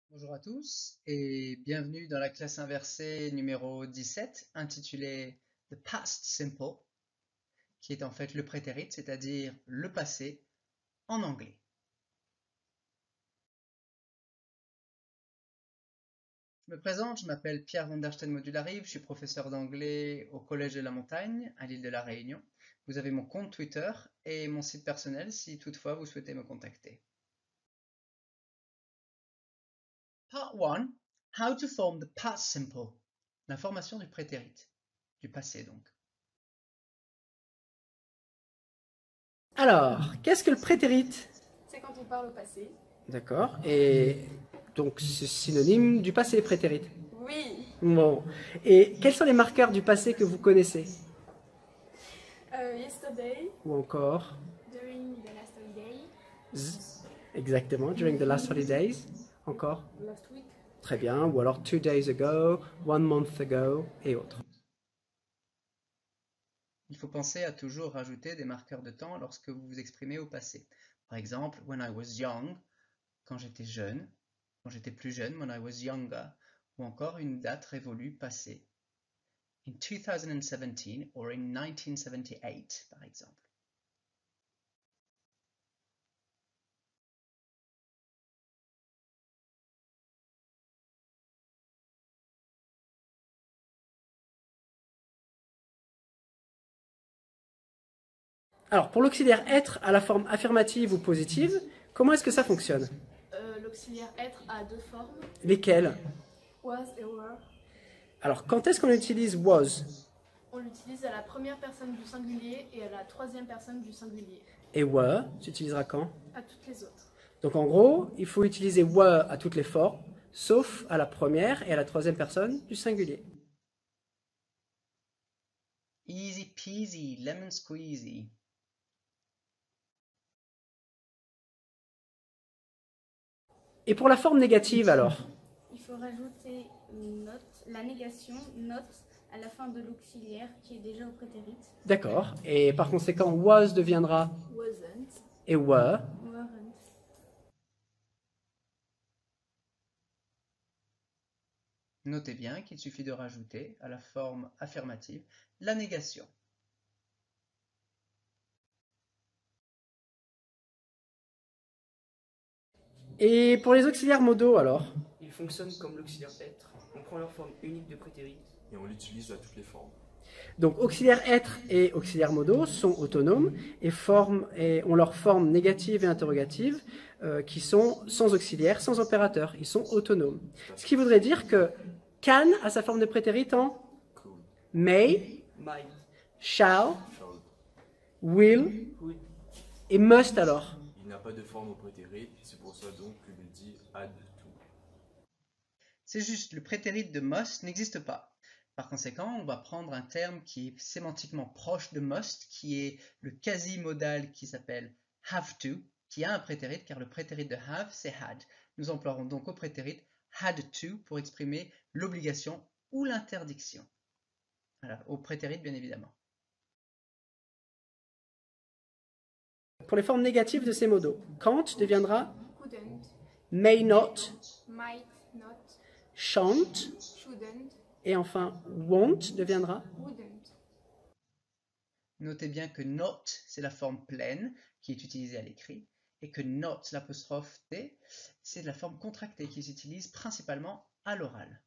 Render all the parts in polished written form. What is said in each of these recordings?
Bonjour à tous et bienvenue dans la classe inversée numéro 17 intitulée The Past Simple, qui est en fait le prétérit, c'est-à-dire le passé en anglais. Je me présente, je m'appelle Pierre van der Steen Modularive, je suis professeur d'anglais au Collège de la Montagne à l'île de la Réunion. Vous avez mon compte Twitter et mon site personnel si toutefois vous souhaitez me contacter. Part 1. How to form the past simple. La formation du prétérit, du passé donc. Alors, qu'est-ce que le prétérit? C'est quand on parle au passé. D'accord. Et donc, c'est synonyme du passé, prétérit. Oui. Bon. Et quels sont les marqueurs du passé que vous connaissez? Yesterday, Ou encore during the last holiday, exactement, during the last holidays. Encore? last week. Très bien. Ou alors 2 days ago, 1 month ago, et autres. Il faut penser à toujours rajouter des marqueurs de temps lorsque vous vous exprimez au passé. Par exemple, when I was young, quand j'étais jeune, quand j'étais plus jeune, when I was younger, ou encore une date révolue passée. In 2017 or in 1978, par exemple. Alors, pour l'auxiliaire être à la forme affirmative ou positive, comment est-ce que ça fonctionne? L'auxiliaire être a deux formes, Lesquelles? was et were. Alors, quand est-ce qu'on utilise was? On l'utilise à la première personne du singulier et à la troisième personne du singulier. Et were, tu utiliseras quand? À toutes les autres. Donc en gros, il faut utiliser were à toutes les formes, sauf à la première et à la troisième personne du singulier. Easy peasy, lemon squeezy. Et pour la forme négative alors? Il faut rajouter not, la négation not à la fin de l'auxiliaire qui est déjà au prétérit. D'accord. Et par conséquent, was deviendra Wasn't, et were. Weren't. Notez bien qu'il suffit de rajouter à la forme affirmative la négation. Et pour les auxiliaires modaux alors? Ils fonctionnent comme l'auxiliaire être. On prend leur forme unique de prétérit et on l'utilise à toutes les formes. Donc auxiliaire être et auxiliaires modaux sont autonomes et ont leur forme négative et interrogative qui sont sans auxiliaire, sans opérateur. Ils sont autonomes. Ce qui voudrait dire que can a sa forme de prétérit en Cool. may, Might, shall, shall, will would. et must alors. Il n'a pas de forme au prétérit, c'est pour ça donc que le dit add to. C'est juste, le prétérit de must n'existe pas. Par conséquent, on va prendre un terme qui est sémantiquement proche de must, qui est le quasi-modal qui s'appelle have to, qui a un prétérit, car le prétérit de have, c'est had. Nous emploierons donc au prétérit had to pour exprimer l'obligation ou l'interdiction. Voilà, au prétérit bien évidemment. Pour les formes négatives de ces modaux, can't deviendra couldn't, may not, might not, shan't, shouldn't, et enfin won't deviendra. wouldn't. Notez bien que not, c'est la forme pleine qui est utilisée à l'écrit, et que not, l'apostrophe t, c'est la forme contractée qui s'utilise principalement à l'oral.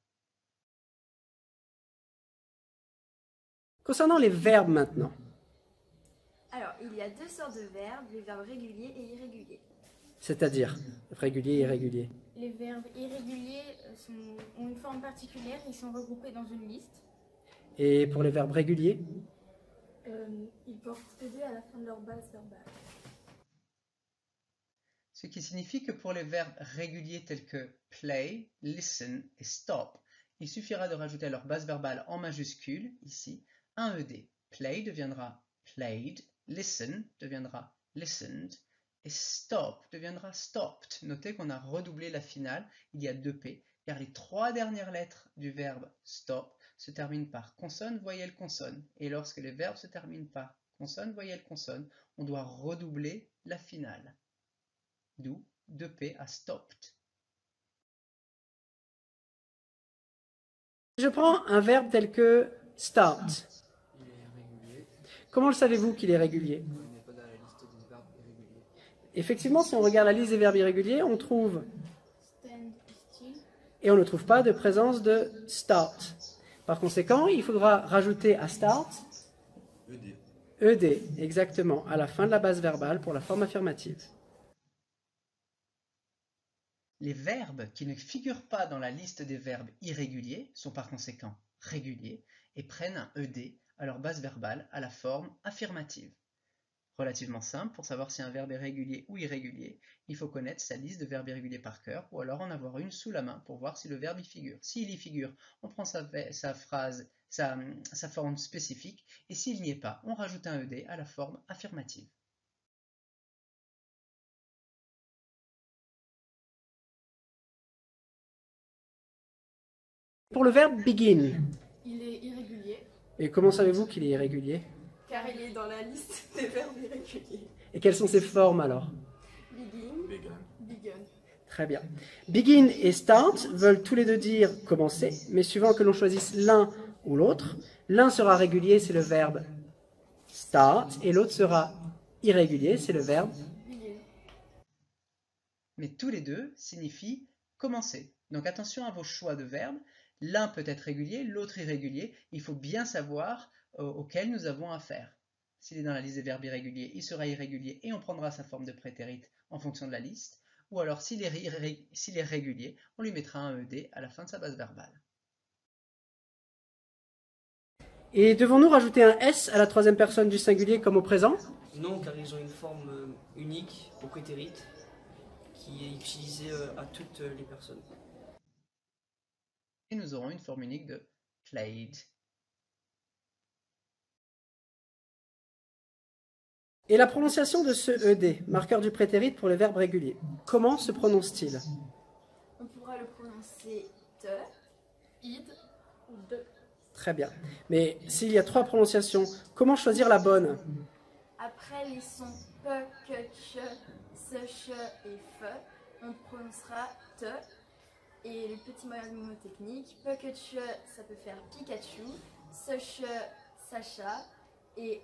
Concernant les verbes maintenant. Alors, il y a deux sortes de verbes, les verbes réguliers et irréguliers. C'est-à-dire régulier et irrégulier. Les verbes irréguliers ont une forme particulière, ils sont regroupés dans une liste. Et pour les verbes réguliers? Ils portent ed à la fin de leur base verbale. Ce qui signifie que pour les verbes réguliers tels que play, listen et stop, il suffira de rajouter à leur base verbale en majuscule, ici, un ed. Play deviendra played, listen deviendra listened, et stop deviendra stopped. Notez qu'on a redoublé la finale, il y a deux P, car les trois dernières lettres du verbe stop se terminent par consonne, voyelle, consonne. Et lorsque les verbes se terminent par consonne, voyelle, consonne, on doit redoubler la finale. D'où 2P à stopped. Je prends un verbe tel que start. Il est régulier. Comment le savez-vous qu'il est régulier? Il n'est pas dans la liste des verbes irréguliers. Effectivement, si on regarde la liste des verbes irréguliers, on trouve, Stand still. et on ne trouve pas de présence de start. Par conséquent, il faudra rajouter à start ED. ED, exactement, à la fin de la base verbale pour la forme affirmative. Les verbes qui ne figurent pas dans la liste des verbes irréguliers sont par conséquent réguliers et prennent un ED à leur base verbale à la forme affirmative. Relativement simple, pour savoir si un verbe est régulier ou irrégulier, il faut connaître sa liste de verbes irréguliers par cœur ou alors en avoir une sous la main pour voir si le verbe y figure. S'il y figure, on prend sa forme spécifique et s'il n'y est pas, on rajoute un ED à la forme affirmative. Pour le verbe begin, Il est irrégulier et comment savez-vous qu'il est irrégulier? Car il est dans la liste des verbes irréguliers. Et quelles sont ses formes alors? Begin, Vegan. begun. Très bien. Begin et start veulent tous les deux dire commencer, mais suivant que l'on choisisse l'un ou l'autre, l'un sera régulier, c'est le verbe start, et l'autre sera irrégulier, c'est le verbe. Begin. Mais tous les deux signifient commencer. Donc attention à vos choix de verbes. L'un peut être régulier, l'autre irrégulier. Il faut bien savoir auquel nous avons affaire. S'il est dans la liste des verbes irréguliers, il sera irrégulier et on prendra sa forme de prétérite en fonction de la liste. Ou alors, s'il est régulier, on lui mettra un ED à la fin de sa base verbale. Et devons-nous rajouter un S à la troisième personne du singulier comme au présent? Non, car ils ont une forme unique au prétérite qui est utilisée à toutes les personnes. Et nous aurons une forme unique de played. Et la prononciation de ce ED, marqueur du prétérite pour les verbes réguliers, comment se prononce-t-il? On pourra le prononcer te, id ou de. Très bien. Mais s'il y a trois prononciations, comment choisir la bonne? Après les sons pe, que, che, se, che et fe, on prononcera te. Et le petit moyen mnémotechnique, pe, que, che, ça peut faire Pikachu, se, che, Sacha et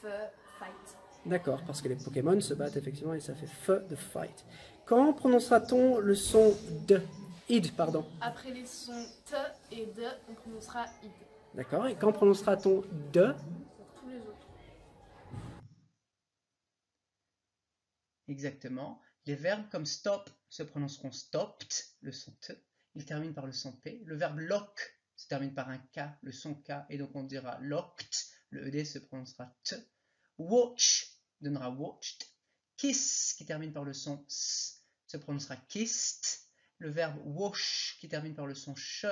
fe, fight. D'accord, parce que les Pokémon se battent effectivement et ça fait F de fight. Quand prononcera-t-on le son de? Id, pardon. Après les sons te et de, on prononcera id. D'accord, et quand prononcera-t-on de? Pour tous les autres. Exactement. Les verbes comme stop se prononceront stopped, le son T. Il termine par le son P. Le verbe lock se termine par un K, le son K, et donc on dira locked. Le ED se prononcera T. Watch donnera watched. Kiss, qui termine par le son S, se prononcera kissed. Le verbe wash, qui termine par le son ch,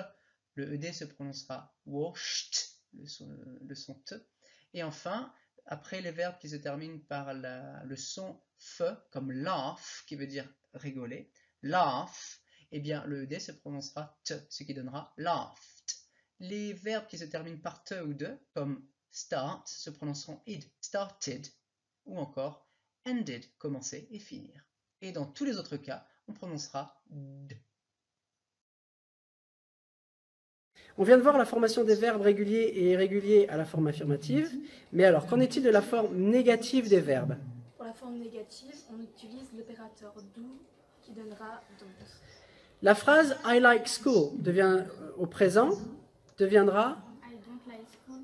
le ED se prononcera washed, le son T. Et enfin, après les verbes qui se terminent par le son F, comme laugh, qui veut dire rigoler, laugh, eh bien le ED se prononcera T, ce qui donnera laughed. Les verbes qui se terminent par T ou de, comme start, se prononceront id, started, ou encore ended, commencer et finir. Et dans tous les autres cas, on prononcera d. On vient de voir la formation des verbes réguliers et irréguliers à la forme affirmative, mais alors qu'en est-il de la forme négative des verbes? Pour la forme négative, on utilise l'opérateur do qui donnera don't. La phrase I like school devient, au présent deviendra, I don't like school.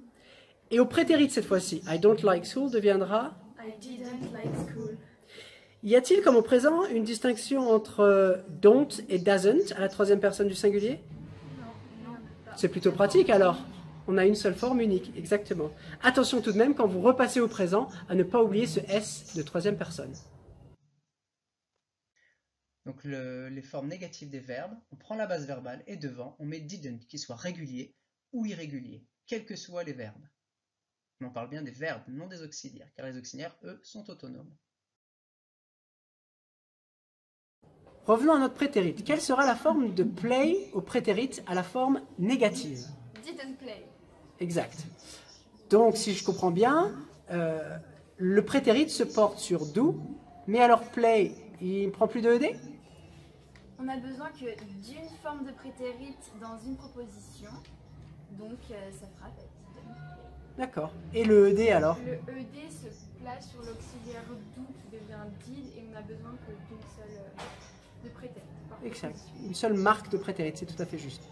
et au prétérite cette fois-ci, I don't like school deviendra. I didn't like school. Y a-t-il comme au présent une distinction entre don't et doesn't à la troisième personne du singulier? C'est plutôt pratique alors. On a une seule forme unique, exactement. Attention tout de même quand vous repassez au présent à ne pas oublier ce S de troisième personne. Donc les formes négatives des verbes, on prend la base verbale et devant on met didn't qui soit régulier ou irrégulier, quels que soient les verbes. On parle bien des verbes, non des auxiliaires, car les auxiliaires, eux, sont autonomes. Revenons à notre prétérite. Quelle sera la forme de play au prétérite à la forme négative? Didn't play. Exact. Donc, si je comprends bien, le prétérite se porte sur do, mais alors play, il ne prend plus de ED? On a besoin que d'une forme de prétérite dans une proposition Donc ça fera didn't play. D'accord. Et le ED alors? Le ED se place sur l'auxiliaire do qui devient did et on a besoin que d'une seule de prétérit. Exact. Une seule marque de prétérit, c'est tout à fait juste.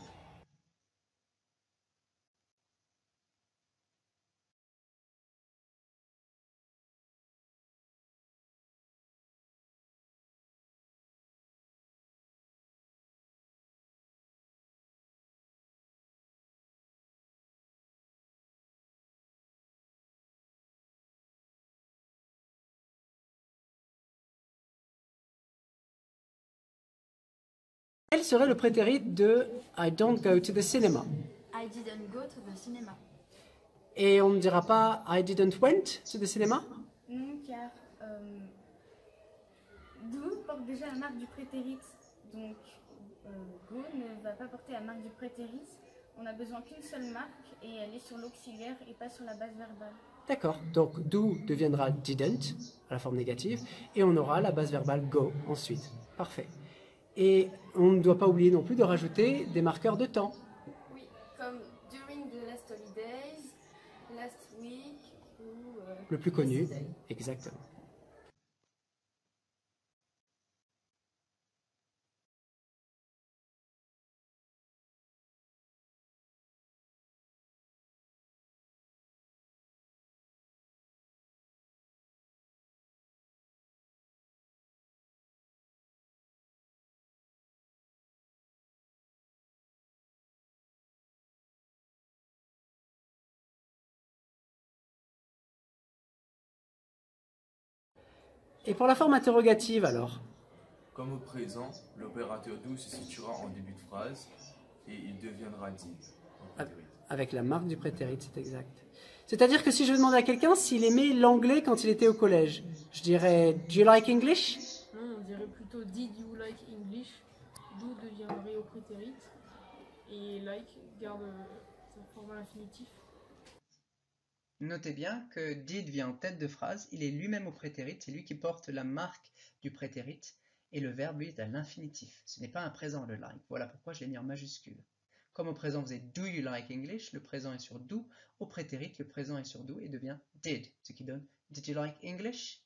Quel serait le prétérit de I don't go to the cinema? I didn't go to the cinema. Et on ne dira pas I didn't went to the cinema? Non, car do porte déjà la marque du prétérit, donc go ne va pas porter la marque du prétérit. On a besoin qu'une seule marque et elle est sur l'auxiliaire et pas sur la base verbale. D'accord. Donc do deviendra didn't à la forme négative et on aura la base verbale go ensuite. Parfait. Et on ne doit pas oublier non plus de rajouter des marqueurs de temps. Oui, comme during the last holidays, last week ou Le plus connu. yesterday. Exactement. Et pour la forme interrogative alors? Comme au présent, l'opérateur do se situera en début de phrase et il deviendra did. en prétérit. Avec la marque du prétérit, c'est exact. C'est-à-dire que si je demandais à quelqu'un s'il aimait l'anglais quand il était au collège, je dirais Do you like English? Non, on dirait plutôt Did you like English? Do deviendrait au prétérit et like garde sa forme à l'infinitif. Notez bien que did vient en tête de phrase, il est lui-même au prétérit, c'est lui qui porte la marque du prétérit, et le verbe lui est à l'infinitif. Ce n'est pas un présent le like, voilà pourquoi je l'ai mis en majuscule. Comme au présent vous avez do you like English, le présent est sur do, au prétérit le présent est sur do et devient did, ce qui donne did you like English?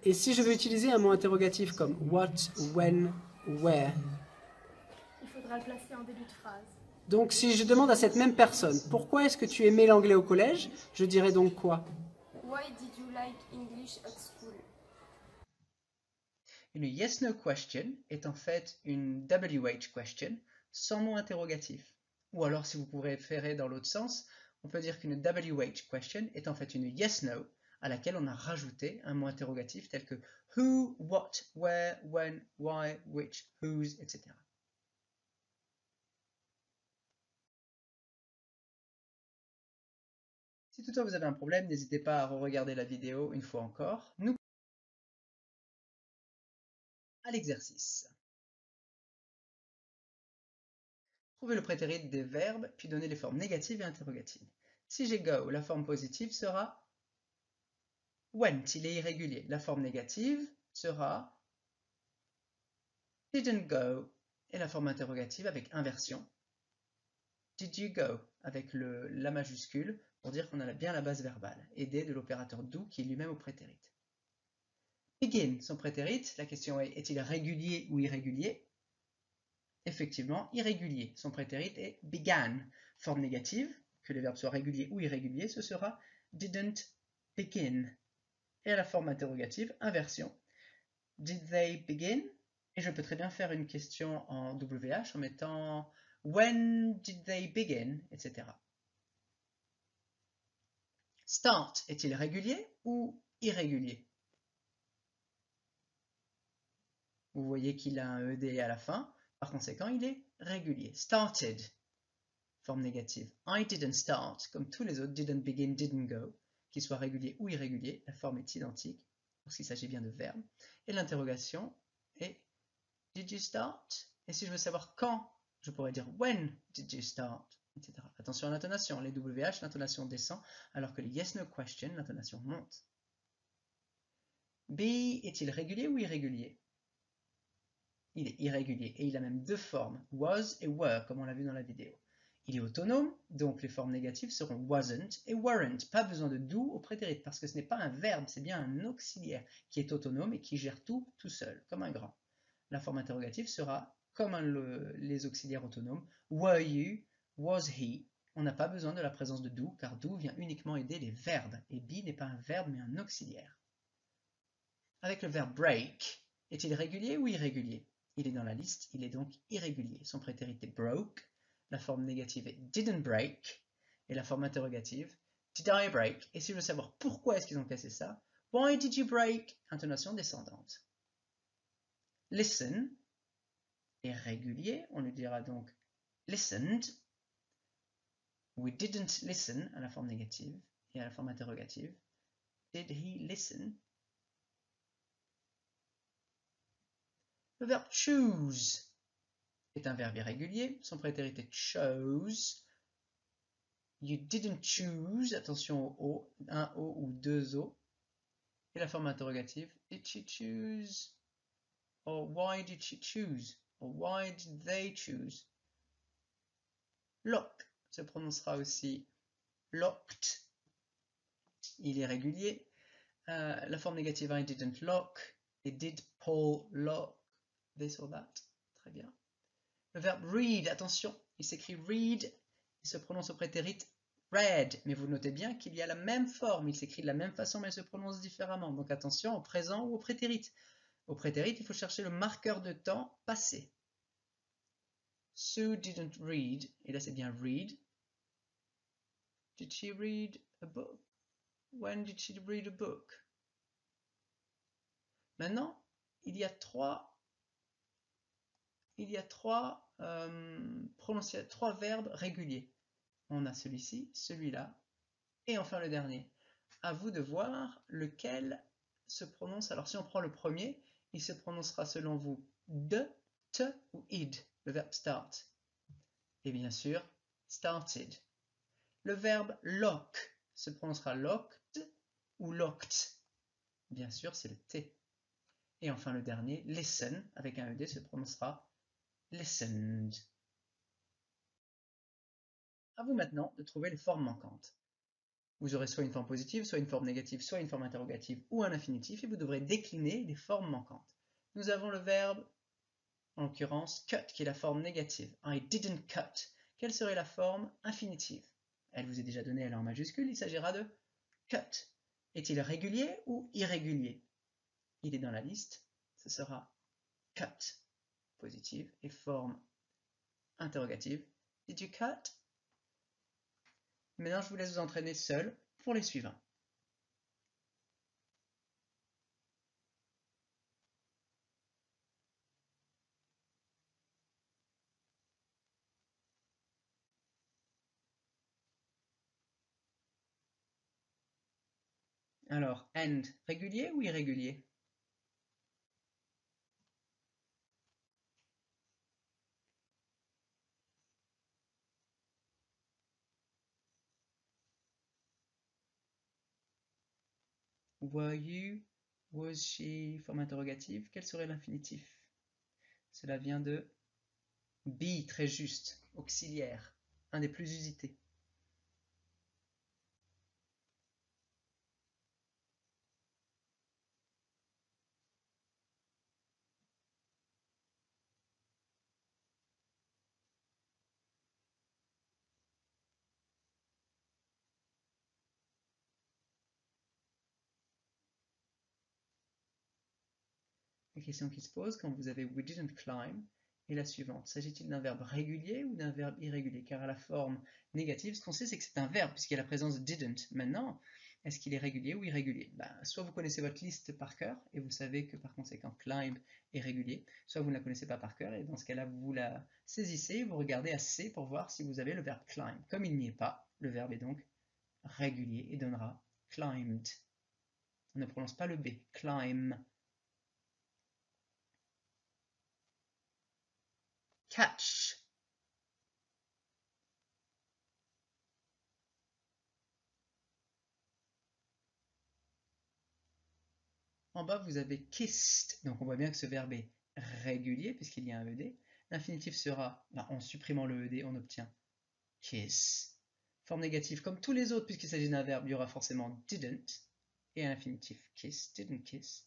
Et si je veux utiliser un mot interrogatif comme what, when, where? Il faudra le placer en début de phrase. Donc si je demande à cette même personne pourquoi est-ce que tu aimais l'anglais au collège, je dirais donc quoi? Why did you like English at school? Une yes-no question est en fait une WH question sans mot interrogatif. Ou alors si vous préférez dans l'autre sens, on peut dire qu'une WH question est en fait une yes-no à laquelle on a rajouté un mot interrogatif tel que who, what, where, when, why, which, whose, etc. Si toutefois vous avez un problème, n'hésitez pas à re-regarder la vidéo une fois encore. Nous à l'exercice. Trouvez le prétérit des verbes, puis donnez les formes négatives et interrogatives. Si j'ai go, la forme positive sera went, il est irrégulier. La forme négative sera didn't go, et la forme interrogative avec inversion. Did you go, avec la majuscule, pour dire qu'on a bien la base verbale, aidée de l'opérateur do qui est lui-même au prétérit. Begin, son prétérit, la question est-il régulier ou irrégulier? Effectivement, irrégulier. Son prétérit est began. Forme négative, que les verbes soient réguliers ou irréguliers, ce sera didn't begin. Et à la forme interrogative, inversion. Did they begin? Et je peux très bien faire une question en WH en mettant when did they begin, etc. Start, est-il régulier ou irrégulier? Vous voyez qu'il a un ED à la fin. Par conséquent, il est régulier. Started, forme négative. I didn't start, comme tous les autres, didn't begin, didn't go, qu'ils soient réguliers ou irréguliers, la forme est identique, lorsqu'il s'agit bien de verbes. Et l'interrogation est did you start? Et si je veux savoir quand, je pourrais dire when did you start, etc. Attention à l'intonation, les WH, l'intonation descend, alors que les yes-no question, l'intonation monte. Be, est-il régulier ou irrégulier? il est irrégulier et il a même deux formes, was et were, comme on l'a vu dans la vidéo. Il est autonome, donc les formes négatives seront wasn't et weren't. Pas besoin de do au prétérit, parce que ce n'est pas un verbe, c'est bien un auxiliaire qui est autonome et qui gère tout seul, comme un grand. La forme interrogative sera, comme les auxiliaires autonomes, were you, was he. On n'a pas besoin de la présence de do, car do vient uniquement aider les verbes, et be n'est pas un verbe mais un auxiliaire. Avec le verbe break, est-il régulier ou irrégulier? Il est dans la liste, il est donc irrégulier. Son prétérit est broke, la forme négative est didn't break, et la forme interrogative, did I break? Et si je veux savoir pourquoi est-ce qu'ils ont cassé ça, why did you break? Intonation descendante. Listen est régulier, on lui dira donc listened. We didn't listen à la forme négative, et à la forme interrogative, did he listen? Le verbe choose est un verbe irrégulier, son prétérit est chose. You didn't choose, attention au O, un O ou deux O. Et la forme interrogative, did she choose? Or why did she choose? Or why did they choose? Lock se prononcera aussi locked. Il est régulier. La forme négative, I didn't lock. Et did Paul lock this or that? Très bien. Le verbe read, attention, il s'écrit read, il se prononce au prétérit read, mais vous notez bien qu'il y a la même forme, il s'écrit de la même façon, mais il se prononce différemment. Donc attention au présent ou au prétérit. Au prétérit, il faut chercher le marqueur de temps passé. Sue didn't read, et là c'est bien read. Did she read a book? When did she read a book? Maintenant, il y a trois verbes réguliers. On a celui-ci, celui-là, et enfin le dernier. À vous de voir lequel se prononce. Alors si on prend le premier, il se prononcera selon vous de, te ou id, le verbe start. Et bien sûr, started. Le verbe lock se prononcera locked ou locked. Bien sûr, c'est le T. Et enfin le dernier, listen, avec un ED, se prononcera listened. À vous maintenant de trouver les formes manquantes. Vous aurez soit une forme positive, soit une forme négative, soit une forme interrogative ou un infinitif, et vous devrez décliner les formes manquantes. Nous avons le verbe, en l'occurrence, cut, qui est la forme négative. I didn't cut. Quelle serait la forme infinitive? Elle vous est déjà donnée, elle est en majuscule, il s'agira de cut. Est-il régulier ou irrégulier? Il est dans la liste, ce sera cut, positive, et forme interrogative. Did you cut? Maintenant, je vous laisse vous entraîner seul pour les suivants. Alors, end, régulier ou irrégulier? Were you, was she, forme interrogative, quel serait l'infinitif? Cela vient de be, très juste, auxiliaire, un des plus usités. La question qui se pose quand vous avez we didn't climb est la suivante. S'agit-il d'un verbe régulier ou d'un verbe irrégulier? Car à la forme négative, ce qu'on sait, c'est que c'est un verbe, puisqu'il y a la présence de didn't. Maintenant, est-ce qu'il est régulier ou irrégulier? Soit vous connaissez votre liste par cœur, et vous savez que par conséquent climb est régulier, soit vous ne la connaissez pas par cœur, et dans ce cas-là, vous la saisissez, et vous regardez à C pour voir si vous avez le verbe climb. Comme il n'y est pas, le verbe est donc régulier et donnera climbed. On ne prononce pas le B, climb. Catch. En bas, vous avez kissed. Donc on voit bien que ce verbe est régulier, puisqu'il y a un ED. L'infinitif sera, en supprimant le ED, on obtient kiss. Forme négative, comme tous les autres, puisqu'il s'agit d'un verbe, il y aura forcément didn't. Et un infinitif kiss, didn't kiss.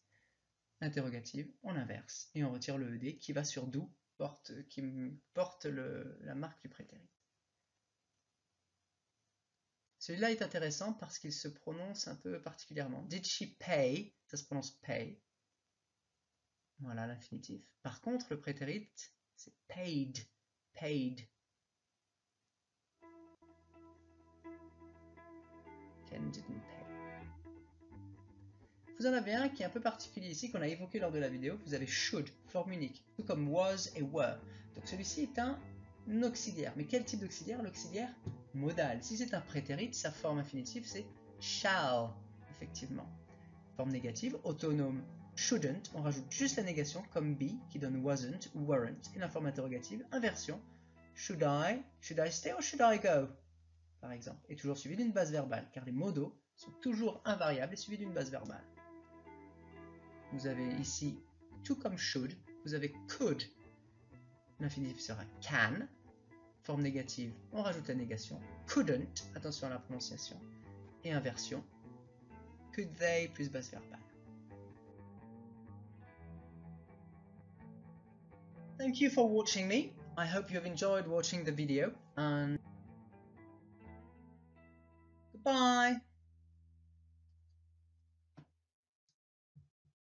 Interrogative, on inverse. Et on retire le ED qui va sur do, qui porte la marque du prétérit. Celui-là est intéressant parce qu'il se prononce un peu particulièrement. Did she pay? Ça se prononce pay. Voilà l'infinitif. Par contre, le prétérit, c'est paid. Paid. Ken didn't pay. Vous en avez un qui est un peu particulier ici, qu'on a évoqué lors de la vidéo. Vous avez should, forme unique, tout comme was et were. Donc celui-ci est un auxiliaire. Mais quel type d'auxiliaire? L'auxiliaire modal. Si c'est un prétérit, sa forme infinitive, c'est shall, effectivement. Forme négative, autonome, shouldn't. On rajoute juste la négation, comme be, qui donne wasn't ou weren't. Et la forme interrogative, inversion. Should I stay or should I go? Par exemple. Et toujours suivi d'une base verbale, car les modaux sont toujours invariables et suivis d'une base verbale. Vous avez ici, tout comme should, vous avez could. L'infinitif sera can. Forme négative, on rajoute la négation. Couldn't, attention à la prononciation. Et inversion. Could they plus base verbale. Thank you for watching me. I hope you have enjoyed watching the video. And goodbye.